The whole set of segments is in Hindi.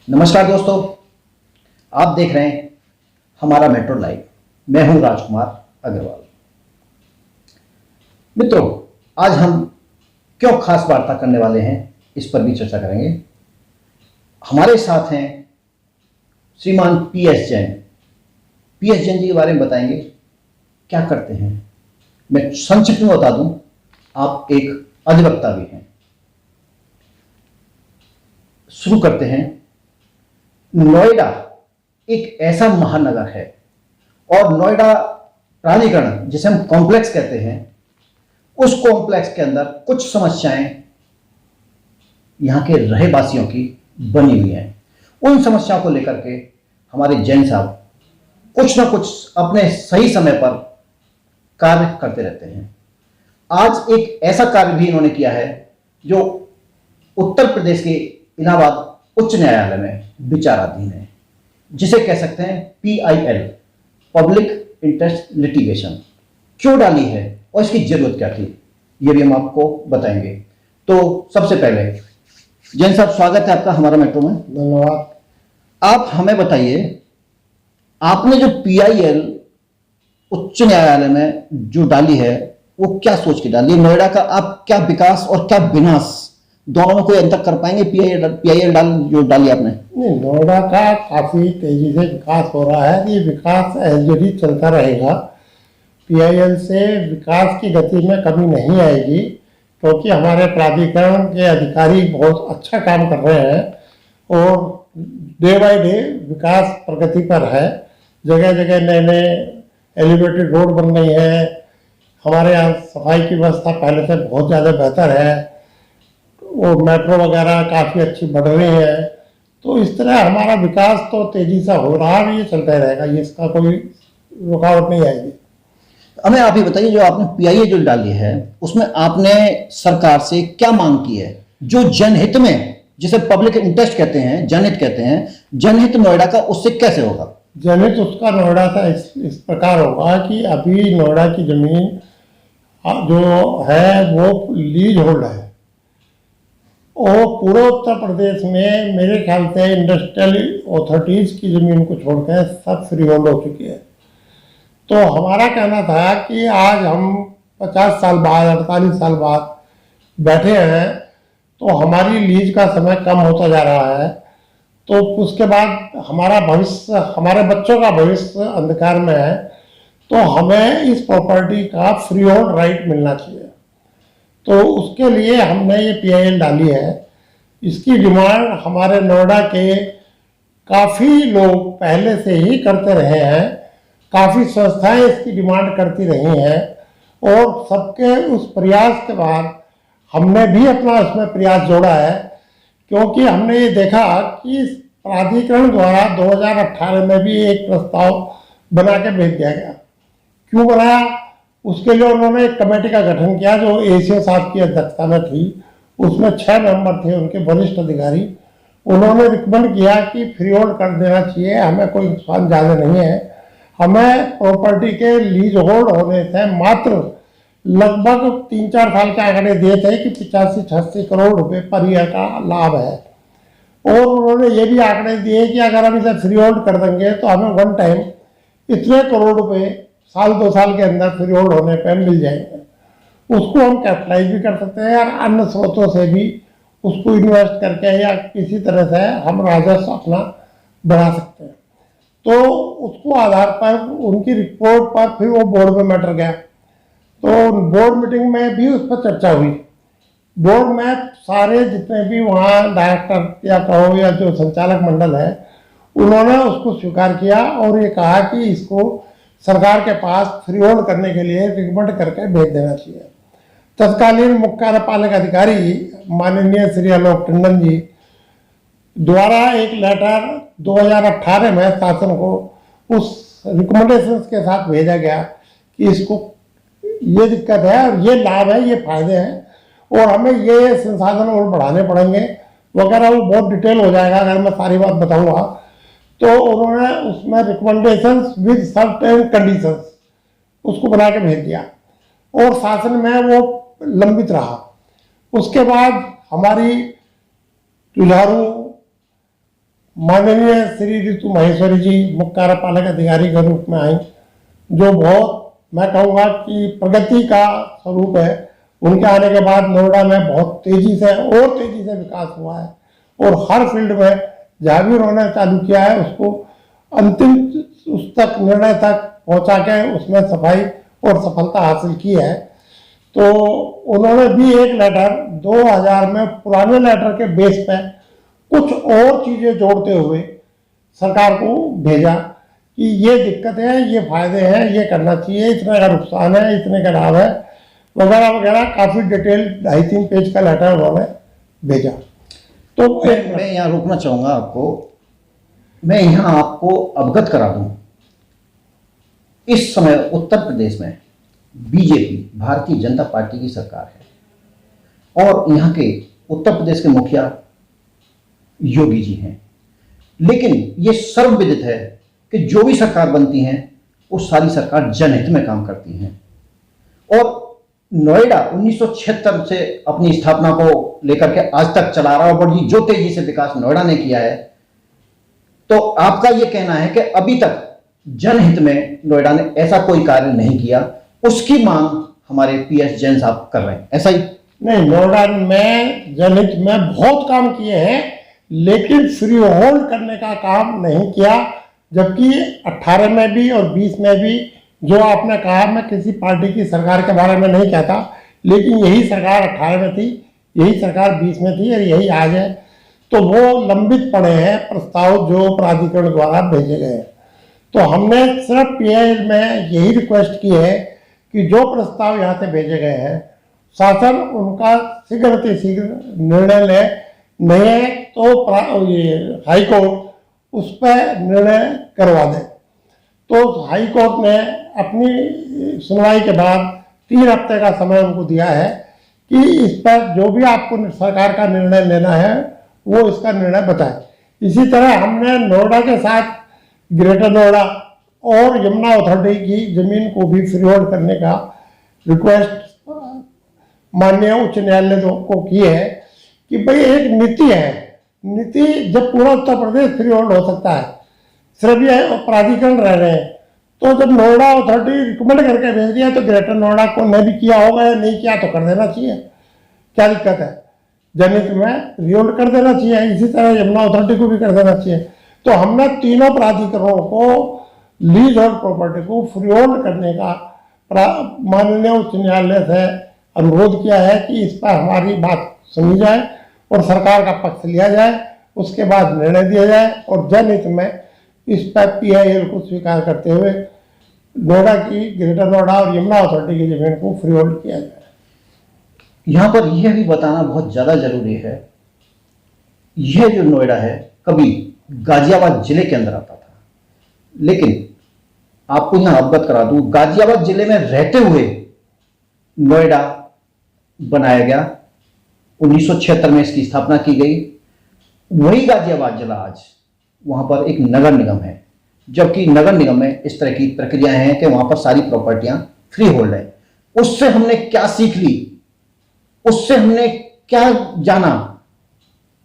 नमस्कार दोस्तों, आप देख रहे हैं हमारा मेट्रो लाइव। मैं हूं राजकुमार अग्रवाल। मित्रों, आज हम क्यों खास वार्ता करने वाले हैं इस पर भी चर्चा करेंगे। हमारे साथ हैं श्रीमान पीएस जैन। पीएस जैन जी के बारे में बताएंगे क्या करते हैं। मैं संक्षिप्त में बता दूं, आप एक अधिवक्ता भी हैं। शुरू करते हैं। नोएडा एक ऐसा महानगर है और नोएडा प्राधिकरण जिसे हम कॉम्प्लेक्स कहते हैं, उस कॉम्प्लेक्स के अंदर कुछ समस्याएं यहां के रहवासियों की बनी हुई हैं। उन समस्याओं को लेकर के हमारे जैन साहब कुछ ना कुछ अपने सही समय पर कार्य करते रहते हैं। आज एक ऐसा कार्य भी इन्होंने किया है जो उत्तर प्रदेश के इलाहाबाद उच्च न्यायालय में विचाराधीन है, जिसे कह सकते हैं PIL, पब्लिक इंटरेस्ट लिटिगेशन। क्यों डाली है और इसकी जरूरत क्या थी, ये भी हम आपको बताएंगे। तो सबसे पहले जैन साहब, स्वागत है आपका हमारा मेट्रो में। धन्यवाद। आप हमें बताइए, आपने जो PIL उच्च न्यायालय में जो डाली है वो क्या सोच के डाली है? नोएडा का आप क्या विकास और क्या विनाश, दोनों में कोई अंतर कर पाएंगे? PIL जो डाली आपने। नहीं, नोएडा का काफी तेजी से विकास हो रहा है। ये विकास यदि चलता रहेगा, PIL से विकास की गति में कमी नहीं आएगी, क्योंकि हमारे प्राधिकरण के अधिकारी बहुत अच्छा काम कर रहे हैं और डे बाय डे विकास प्रगति पर है। जगह जगह नए नए एलिवेटेड रोड बन रही है। हमारे यहाँ सफाई की व्यवस्था पहले से बहुत ज़्यादा बेहतर है और मेट्रो वगैरह काफ़ी अच्छी बढ़ रही है। तो इस तरह हमारा विकास तो तेजी से हो रहा है, ये चलता रहेगा, ये इसका कोई रुकावट नहीं आएगी। हमें आप ही बताइए, जो आपने PIL जो डाली है उसमें आपने सरकार से क्या मांग की है, जो जनहित में, जिसे पब्लिक इंटरेस्ट कहते हैं, जनहित कहते हैं, जनहित नोएडा का उससे कैसे होगा? जनहित उसका नोएडा का इस प्रकार होगा कि अभी नोएडा की जमीन जो है वो लीज होल्ड है और पूरे उत्तर प्रदेश में मेरे ख्याल से इंडस्ट्रियल अथॉरिटीज की जमीन को छोड़कर सब फ्री होल्ड हो चुकी है। तो हमारा कहना था कि आज हम 50 साल बाद, 48 साल बाद बैठे हैं, तो हमारी लीज का समय कम होता जा रहा है। तो उसके बाद हमारा भविष्य, हमारे बच्चों का भविष्य अंधकार में है, तो हमें इस प्रॉपर्टी का फ्री होल्ड राइट मिलना चाहिए। तो उसके लिए हमने ये PIL डाली है। इसकी डिमांड हमारे नोएडा के काफ़ी लोग पहले से ही करते रहे हैं, काफ़ी संस्थाएं इसकी डिमांड करती रही हैं और सबके उस प्रयास के बाद हमने भी अपना उसमें प्रयास जोड़ा है, क्योंकि हमने ये देखा कि प्राधिकरण द्वारा 2018 में भी एक प्रस्ताव बना के भेज दिया गया। क्यों बनाया? उसके लिए उन्होंने एक कमेटी का गठन किया जो ACO साहब की अध्यक्षता में थी। उसमें 6 मेंबर थे, उनके वरिष्ठ अधिकारी। उन्होंने रिकमेंड किया कि फ्री होल्ड कर देना चाहिए, हमें कोई नुकसान ज़्यादा नहीं है। हमें प्रॉपर्टी के लीज होल्ड होने से मात्र लगभग 3-4 साल के आंकड़े दिए थे कि 85-86 करोड़ रुपए पर ईयर का लाभ है। और उन्होंने ये भी आंकड़े दिए कि अगर हम इसे फ्री होल्ड कर देंगे तो हमें वन टाइम इतने करोड़ रुपए साल 2 साल के अंदर फ्री होल्ड होने पर मिल जाएंगे। उसको हम कैपिटलाइज भी कर सकते हैं और अन्य स्रोतों से भी उसको इन्वेस्ट करके या किसी तरह से हम राजस्व अपना बढ़ा सकते हैं। तो उसको आधार पर उनकी रिपोर्ट पर फिर वो बोर्ड में मैटर गया। तो बोर्ड मीटिंग में भी उस पर चर्चा हुई। बोर्ड में सारे जितने भी वहाँ डायरेक्टर या कहो या जो संचालक मंडल है, उन्होंने उसको स्वीकार किया और ये कहा कि इसको सरकार के पास फ्री होल्ड करने के लिए रिकमेंड करके भेज देना चाहिए। तत्कालीन मुख्य कार्यपालक अधिकारी माननीय श्री आलोक टंडन जी द्वारा एक लेटर 2018 में शासन को उस रिकमेंडेशन के साथ भेजा गया कि इसको ये दिक्कत है और ये लाभ है, ये फायदे हैं और हमें ये संसाधन और बढ़ाने पड़ेंगे वगैरह। वो बहुत डिटेल हो जाएगा अगर मैं सारी बात बताऊंगा। तो उन्होंने उसमें रिकमेंडेशंस विद सर्टेन कंडीशंस उसको बना के भेज दिया और शासन में वो लंबित रहा। उसके बाद हमारी जुझारू माननीय श्री ऋतु महेश्वरी जी मुख्य कार्यपालक अधिकारी के रूप में आई, जो बहुत मैं कहूँगा कि प्रगति का स्वरूप है। उनके आने के बाद नोएडा में बहुत तेजी से विकास हुआ है और हर फील्ड में जहाँ भी उन्होंने चालू किया है उसको अंतिम उस तक निर्णय तक पहुँचा के उसमें सफाई और सफलता हासिल की है। तो उन्होंने भी एक लेटर 2000 में पुराने लेटर के बेस पे कुछ और चीज़ें जोड़ते हुए सरकार को भेजा कि ये दिक्कत है, ये फायदे हैं, ये करना चाहिए, इतने का नुकसान है, इतने का लाभ है, वगैरह वगैरह। काफ़ी डिटेल 2.5-3 पेज का लेटर उन्होंने भेजा। तो मैं यहाँ रोकना चाहूँगा आपको। मैं यहाँ आपको अवगत करा दूँ, इस समय उत्तर प्रदेश में बीजेपी भारतीय जनता पार्टी की सरकार है और यहाँ के उत्तर प्रदेश के मुखिया योगी जी हैं। लेकिन ये सर्वविदित है कि जो भी सरकार बनती हैं वो सारी सरकार जनहित में काम करती हैं। और नोएडा 1976 से अपनी स्थापना को लेकर के आज तक चला रहा है और बड़ी जो तेजी से विकास नोएडा ने किया है। तो आपका ये कहना है कि अभी तक जनहित में नोएडा ने ऐसा कोई कार्य नहीं किया, उसकी मांग हमारे पीएस जैन साहब कर रहे हैं, ऐसा ही? नहीं, नोएडा में जनहित में बहुत काम किए हैं, लेकिन फ्री होल्ड करने का काम नहीं किया। जबकि 18 में भी और 20 में भी जो आपने कहा, मैं किसी पार्टी की सरकार के बारे में नहीं कहता, लेकिन यही सरकार 18 में थी, यही सरकार 20 में थी और यही आज है। तो वो लंबित पड़े हैं प्रस्ताव जो प्राधिकरण द्वारा भेजे गए हैं। तो हमने सिर्फ पीआईएल में यही रिक्वेस्ट की है कि जो प्रस्ताव यहाँ से भेजे गए हैं, शासन उनका शीघ्र शीघ्र निर्णय ले, नहीं है तो ये हाई कोर्ट उस पर निर्णय करवा दे। तो हाई कोर्ट ने अपनी सुनवाई के बाद 3 हफ्ते का समय उनको दिया है कि इस पर जो भी आपको सरकार का निर्णय लेना है वो इसका निर्णय बताए। इसी तरह हमने नोएडा के साथ ग्रेटर नोएडा और यमुना अथॉरिटी की जमीन को भी फ्री होल्ड करने का रिक्वेस्ट माननीय उच्च न्यायालय को की है कि भाई एक नीति है, नीति जब पूरा उत्तर प्रदेश फ्री होल्ड हो सकता है, सिर्फ ये प्राधिकरण रह रहे हैं, तो जब नोएडा अथॉरिटी रिकमेंड करके भेज दिया तो ग्रेटर नोएडा को ने भी किया होगा या नहीं किया तो कर देना चाहिए, क्या दिक्कत है? जनहित में फ्री होल्ड कर देना चाहिए। इसी तरह यमुना अथॉरिटी को भी कर देना चाहिए। तो हमने तीनों प्राधिकरणों को लीज होल्ड प्रॉपर्टी को फ्री होल्ड करने का माननीय उच्च न्यायालय से अनुरोध किया है कि इस पर हमारी बात सुनी जाए और सरकार का पक्ष लिया जाए, उसके बाद निर्णय दिया जाए और जनहित में इस पर पीआईएल को स्वीकार करते हुए नोएडा की ग्रेटर नोएडा और यमुना अथॉरिटी की जमीन को फ्री होल्ड किया जाए। यहाँ पर यह भी बताना बहुत ज़्यादा जरूरी है, यह जो नोएडा है कभी गाजियाबाद जिले के अंदर आता था, लेकिन आपको यहाँ अवगत करा दूं, गाजियाबाद जिले में रहते हुए नोएडा बनाया गया। 1976 में इसकी स्थापना की गई। वही गाजियाबाद जिला आज वहां पर एक नगर निगम है, जबकि नगर निगम में इस तरह की प्रक्रियाएं हैं कि वहां पर सारी प्रॉपर्टियां फ्री होल्ड है। उससे हमने क्या सीख ली, उससे हमने क्या जाना,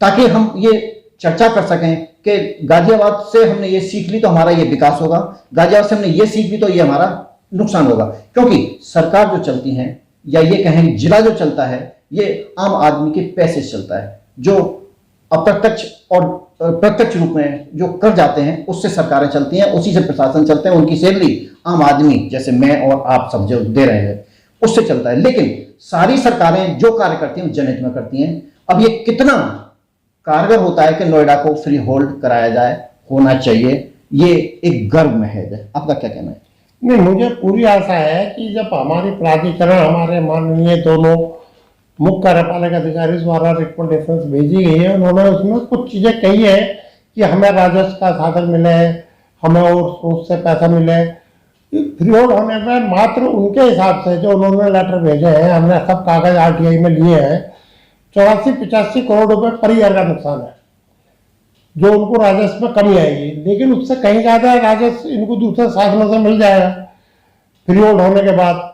ताकि हम ये चर्चा कर सकें कि गाजियाबाद से हमने ये सीख ली तो हमारा ये विकास होगा, गाजियाबाद से हमने ये सीख ली तो ये हमारा नुकसान होगा। क्योंकि सरकार जो चलती है या ये कहें जिला जो चलता है, ये आम आदमी के पैसे से चलता है। जो अप्रत्यक्ष और प्रत्यक्ष रूप में जो कर जाते हैं उससे सरकारें चलती हैं, उसी से प्रशासन चलते हैं। उनकी सैलरी आम आदमी जैसे मैं और आप सब जो दे रहे हैं उससे चलता है। लेकिन सारी सरकारें जो कार्य करती हैं जनहित में करती हैं। अब ये कितना कारगर होता है कि नोएडा को फ्री होल्ड कराया जाए, होना चाहिए, ये एक गर्व में है। आपका क्या कहना है? नहीं, मुझे पूरी आशा है कि जब हमारी प्राधिकरण हमारे माननीय दोनों मुख्य कार्यपालक अधिकारी द्वारा रिकमेंडेशंस भेजी गई है, उन्होंने उसमें कुछ चीज़ें कही है कि हमें राजस्व का साधन मिले, हमें और सोर्स से पैसा मिले। फ्री होल्ड होने में मात्र उनके हिसाब से जो उन्होंने लेटर भेजे हैं, हमने सब कागज आरटीआई में लिए हैं, 84-85 करोड़ रुपए पर ईयर का नुकसान है जो उनको राजस्व में कमी आएगी। लेकिन उससे कहीं ज़्यादा राजस्व इनको दूसरे साधनों से मिल जाएगा फ्री होल्ड होने के बाद,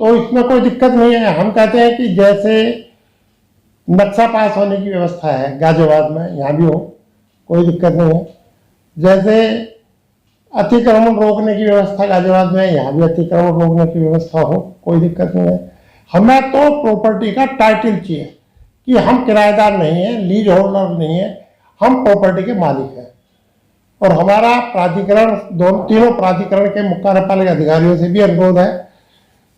तो इसमें कोई दिक्कत नहीं है। हम कहते हैं कि जैसे नक्शा पास होने की व्यवस्था है गाजियाबाद में, यहाँ भी हो, कोई दिक्कत नहीं है। जैसे अतिक्रमण रोकने की व्यवस्था गाजियाबाद में है, यहाँ भी अतिक्रमण रोकने की व्यवस्था हो, कोई दिक्कत नहीं है। हमें तो प्रॉपर्टी का टाइटल चाहिए कि हम किराएदार नहीं हैं, लीज होल्डर नहीं है, हम प्रॉपर्टी के मालिक हैं। और हमारा प्राधिकरण तीनों प्राधिकरण के मुख्य कार्यपालक अधिकारियों से भी अनुरोध है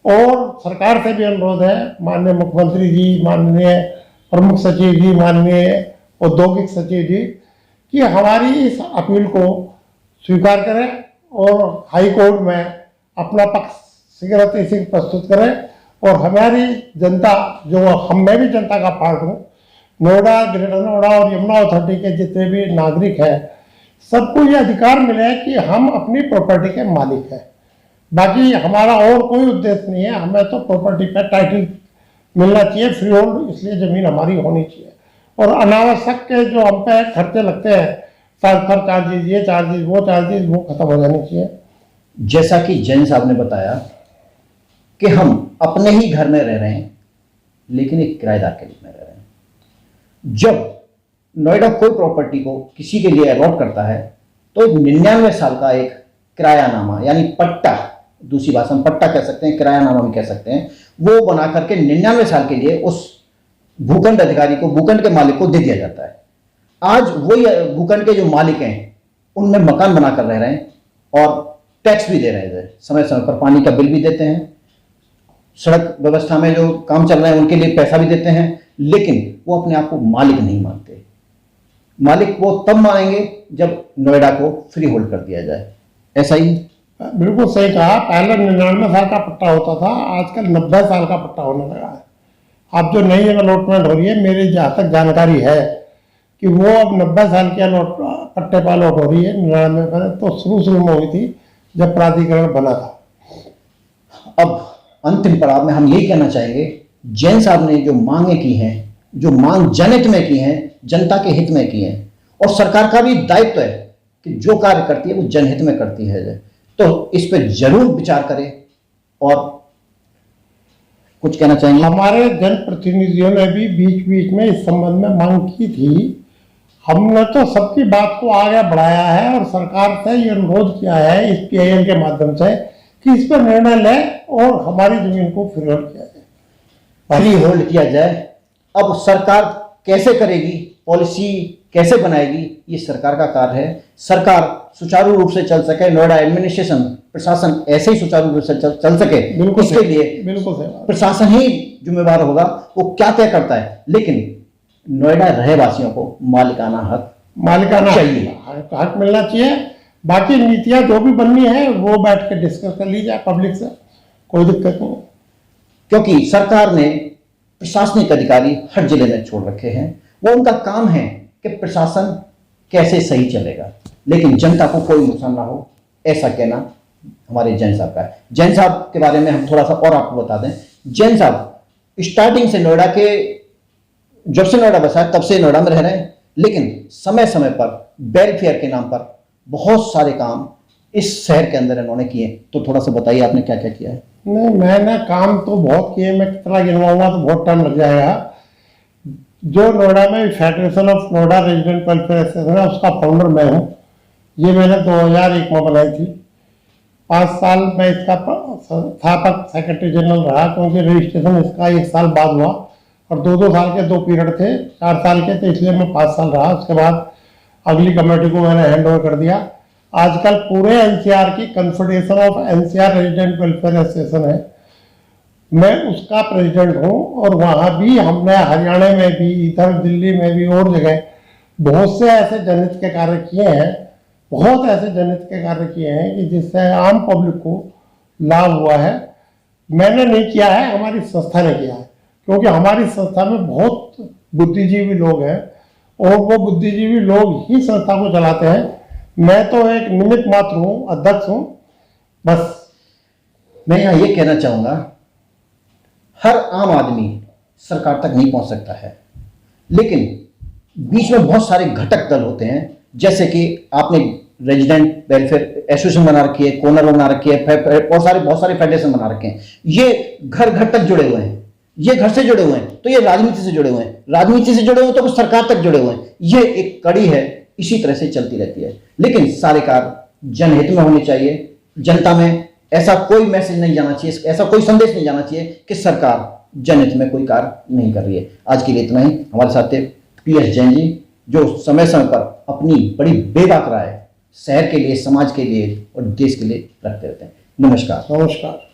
और सरकार से भी अनुरोध है, माननीय मुख्यमंत्री जी, माननीय प्रमुख सचिव जी, माननीय औद्योगिक सचिव जी, कि हमारी इस अपील को स्वीकार करें और हाई कोर्ट में अपना पक्ष शीघ्रता से प्रस्तुत करें। और हमारी जनता, जो मैं भी जनता का पार्ट हूँ, नोएडा, ग्रेटर नोएडा और यमुना अथॉरिटी के जितने भी नागरिक हैं, सबको ये अधिकार मिले कि हम अपनी प्रॉपर्टी के मालिक हैं। बाकी हमारा और कोई उद्देश्य नहीं है, हमें तो प्रॉपर्टी पे टाइटल मिलना चाहिए, फ्री होल्ड, इसलिए जमीन हमारी होनी चाहिए। और अनावश्यक के जो हम पे खर्चे लगते हैं, ट्रांसफर चार्जेस, ये चार्जेस, वो चार्जेस, वो खत्म हो जाने चाहिए। जैसा कि जैन साहब ने बताया कि हम अपने ही घर में रह रहे हैं, लेकिन एक किराएदार के रूप में रह रहे हैं। जब नोएडा कोई प्रॉपर्टी को किसी के लिए अलॉट करता है तो 99 साल का एक किरायानामा, यानी पट्टा, दूसरी भाषा में पट्टा कह सकते हैं, किरायानामा भी कह सकते हैं, वो बना करके 99 साल के लिए उस भूखंड अधिकारी को, भूखंड के मालिक को दे दिया जाता है। आज वही भूखंड के जो मालिक हैं उनमें मकान बनाकर रह रहे हैं और टैक्स भी दे रहे हैं, समय समय पर पानी का बिल भी देते हैं, सड़क व्यवस्था में जो काम चल रहे हैं उनके लिए पैसा भी देते हैं, लेकिन वो अपने आप को मालिक नहीं मानते। मालिक वो तब मानेंगे जब नोएडा को फ्री होल्ड कर दिया जाए। ऐसा ही? बिल्कुल सही कहा। पहले 99 साल का पट्टा होता था, आजकल 90 साल का पट्टा होने लगा है। अब जो नई अलॉटमेंट हो रही है, मेरी जहाँ तक जानकारी है कि वो अब 90 साल की पट्टे पर अलॉट हो रही है। 99 पर तो शुरू में हुई थी जब प्राधिकरण बना था। अब अंतिम पड़ाव में हम यही कहना चाहेंगे, जैन साहब ने जो मांगे की हैं, जो मांग जनहित में की हैं, जनता के हित में की हैं, और सरकार का भी दायित्व है कि जो कार्य करती है वो जनहित में करती है, तो इस पर जरूर विचार करें। और कुछ कहना चाहेंगे? हमारे जनप्रतिनिधियों ने भी बीच बीच में इस संबंध में मांग की थी। हमने तो सबकी बात को आगे बढ़ाया है और सरकार से ये अनुरोध किया है इस PIL के माध्यम से कि इस पर निर्णय लें और हमारी जमीन को फ्री होल्ड किया जाए, फ्री होल्ड किया जाए। अब सरकार कैसे करेगी, पॉलिसी कैसे बनाएगी, ये सरकार का कार्य है। सरकार सुचारू रूप से चल सके, नोएडा एडमिनिस्ट्रेशन, प्रशासन ऐसे ही सुचारू रूप से चल सके, इसके लिए बिल्कुल प्रशासन ही जिम्मेवार होगा। वो क्या तय करता है, लेकिन नोएडा रहवासियों को मालिकाना हक चाहिए, हक मिलना चाहिए। बाकी नीतियां जो भी बननी है वो बैठ के डिस्कस कर ली जाए पब्लिक से, कोई दिक्कत नहीं। क्योंकि सरकार ने प्रशासनिक अधिकारी हर जिले में छोड़ रखे हैं, वो उनका काम है कि प्रशासन कैसे सही चलेगा, लेकिन जनता को कोई नुकसान ना हो, ऐसा कहना हमारे जैन साहब का है। जैन साहब के बारे में हम थोड़ा सा और आपको बता दें। जैन साहब स्टार्टिंग से नोएडा के, जब से नोएडा बसा तब से नोएडा में रह रहे हैं, लेकिन समय समय पर वेलफेयर के नाम पर बहुत सारे काम इस शहर के अंदर इन्होंने किए। तो थोड़ा सा बताइए आपने क्या क्या किया है। नहीं, मैंने काम तो बहुत किए, मैं कितना गिनवाऊंगा तो बहुत टाइम लग जाएगा। जो नोएडा में federation of Noida resident welfare association है, उसका फाउंडर मैं हूँ। ये मैंने 2001 में बनाई थी। 5 साल मैं इसका संस्थापक सेक्रेटरी जनरल रहा, क्योंकि रजिस्ट्रेशन इसका 1 साल बाद हुआ और 2-2 साल के 2 पीरियड थे, 4 साल के, तो इसलिए मैं 5 साल रहा। उसके बाद अगली कमेटी को मैंने हैंड ओवर कर दिया। आजकल पूरे NCR की confederation of NCR resident welfare association है, मैं उसका प्रेसिडेंट हूँ। और वहाँ भी हमने हरियाणा में भी, इधर दिल्ली में भी और जगह बहुत से ऐसे जनहित के कार्य किए हैं, बहुत ऐसे जनहित के कार्य किए हैं कि जिससे आम पब्लिक को लाभ हुआ है। मैंने नहीं किया है, हमारी संस्था ने किया है, क्योंकि हमारी संस्था में बहुत बुद्धिजीवी लोग हैं और वो बुद्धिजीवी लोग ही संस्था को चलाते हैं। मैं तो एक निमित्त मात्र हूँ, अध्यक्ष हूँ बस। मैं यहाँ ये कहना चाहूँगा, हर आम आदमी सरकार तक नहीं पहुँच सकता है, लेकिन बीच में बहुत सारे घटक दल होते हैं, जैसे कि आपने रेजिडेंट वेलफेयर एसोसिएशन बना रखी है, कोनर बना रखी है, बहुत सारे फेडरेशन बना रखे हैं। ये घर घर तक जुड़े हुए हैं, ये घर से जुड़े हुए हैं, तो ये राजनीति से जुड़े हुए हैं, राजनीति से जुड़े हुए तो सरकार तक जुड़े हुए हैं। ये एक कड़ी है इसी तरह से चलती रहती है। लेकिन सारे कार्य जनहित में होने चाहिए। जनता में ऐसा कोई मैसेज नहीं जाना चाहिए, ऐसा कोई संदेश नहीं जाना चाहिए कि सरकार जनहित में कोई कार्य नहीं कर रही है। आज के लिए इतना ही। हमारे साथ थे PS जैन जी, जो समय समय पर अपनी बड़ी बेबाक राय शहर के लिए, समाज के लिए और देश के लिए रखते रहते हैं। नमस्कार। नमस्कार।